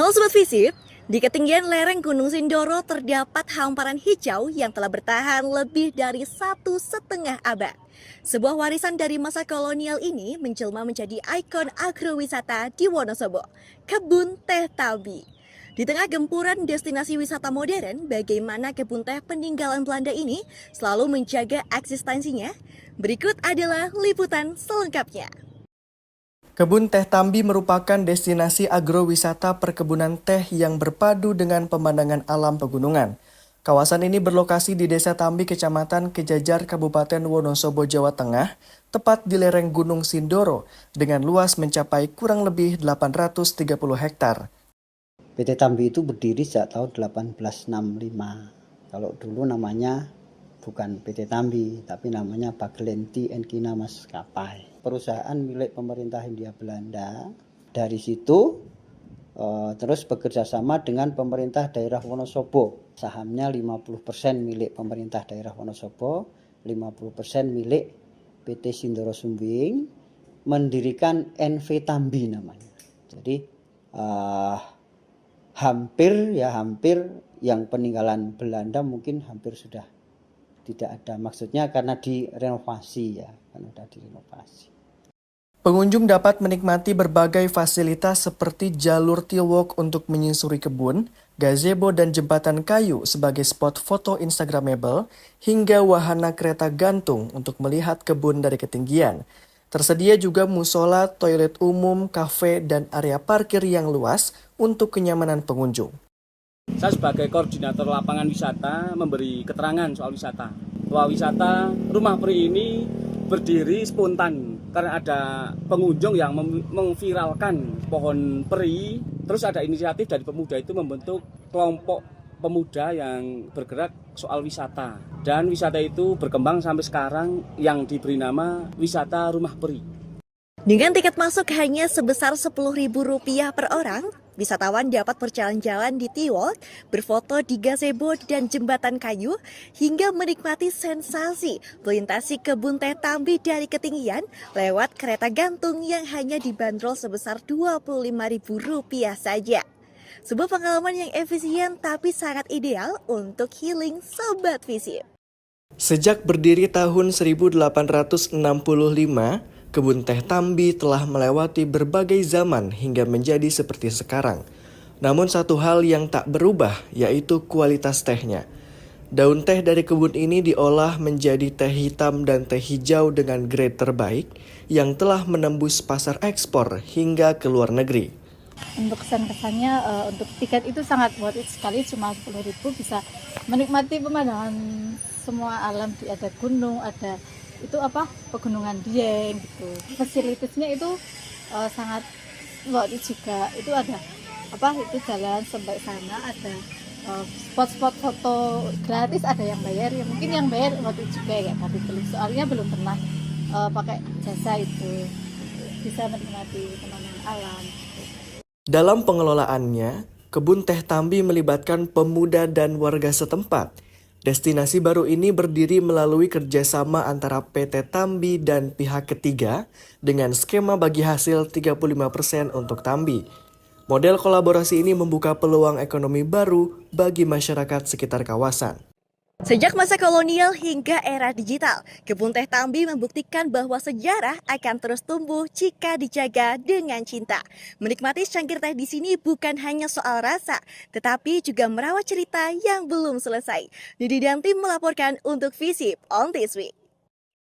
Halo Sobat Visip, di ketinggian lereng Gunung Sindoro terdapat hamparan hijau yang telah bertahan lebih dari 1,5 abad. Sebuah warisan dari masa kolonial ini menjelma menjadi ikon agrowisata di Wonosobo, Kebun Teh Tabi. Di tengah gempuran destinasi wisata modern, bagaimana kebun teh peninggalan Belanda ini selalu menjaga eksistensinya? Berikut adalah liputan selengkapnya. Kebun Teh Tambi merupakan destinasi agrowisata perkebunan teh yang berpadu dengan pemandangan alam pegunungan. Kawasan ini berlokasi di Desa Tambi, Kecamatan Kejajar, Kabupaten Wonosobo, Jawa Tengah, tepat di lereng Gunung Sindoro, dengan luas mencapai kurang lebih 830 hektar. PT Tambi itu berdiri sejak tahun 1865. Kalau dulu namanya bukan PT Tambi, tapi namanya Bagelenti Enkina Maskapai. Perusahaan milik pemerintah Hindia Belanda. Dari situ terus bekerja sama dengan pemerintah daerah Wonosobo. Sahamnya 50% milik pemerintah daerah Wonosobo, 50% milik PT Sindoro Sumbing, mendirikan NV Tambi namanya. Jadi hampir yang peninggalan Belanda mungkin hampir sudah tidak ada, maksudnya karena direnovasi ya, kan udah direnovasi. Pengunjung dapat menikmati berbagai fasilitas seperti jalur T-Walk untuk menyusuri kebun, gazebo dan jembatan kayu sebagai spot foto Instagramable, hingga wahana kereta gantung untuk melihat kebun dari ketinggian. Tersedia juga musola, toilet umum, kafe, dan area parkir yang luas untuk kenyamanan pengunjung. Saya sebagai koordinator lapangan wisata memberi keterangan soal wisata. Bahwa wisata Rumah Peri ini berdiri spontan karena ada pengunjung yang memviralkan pohon peri. Terus ada inisiatif dari pemuda itu membentuk kelompok pemuda yang bergerak soal wisata. Dan wisata itu berkembang sampai sekarang yang diberi nama Wisata Rumah Peri. Dengan tiket masuk hanya sebesar Rp10.000 per orang, wisatawan dapat berjalan-jalan di T-Walk, berfoto di gazebo dan jembatan kayu, hingga menikmati sensasi melintasi kebun teh Tambi dari ketinggian lewat kereta gantung yang hanya dibanderol sebesar Rp25.000 saja. Sebuah pengalaman yang efisien tapi sangat ideal untuk healing Sobat Visip. Sejak berdiri tahun 1865, Kebun Teh Tambi telah melewati berbagai zaman hingga menjadi seperti sekarang. Namun satu hal yang tak berubah yaitu kualitas tehnya. Daun teh dari kebun ini diolah menjadi teh hitam dan teh hijau dengan grade terbaik yang telah menembus pasar ekspor hingga ke luar negeri. Untuk kesan-kesannya, untuk tiket itu sangat worth it sekali, cuma 10.000 bisa menikmati pemandangan semua alam, ada gunung, ada pegunungan Dieng gitu. Fasilitasnya itu sangat worth it juga. Itu ada itu jalan sampai sana, ada spot-spot foto gratis, ada yang bayar. Ya mungkin yang bayar worth it juga ya, tapi soalnya belum pernah pakai jasa itu. Bisa menikmati pemandangan alam. Dalam pengelolaannya, Kebun Teh Tambi melibatkan pemuda dan warga setempat. Destinasi baru ini berdiri melalui kerjasama antara PT Tambi dan pihak ketiga dengan skema bagi hasil 35% untuk Tambi. Model kolaborasi ini membuka peluang ekonomi baru bagi masyarakat sekitar kawasan. Sejak masa kolonial hingga era digital, Kebun Teh Tambi membuktikan bahwa sejarah akan terus tumbuh jika dijaga dengan cinta. Menikmati secangkir teh di sini bukan hanya soal rasa, tetapi juga merawat cerita yang belum selesai. Didi dan tim melaporkan untuk Visip on this week.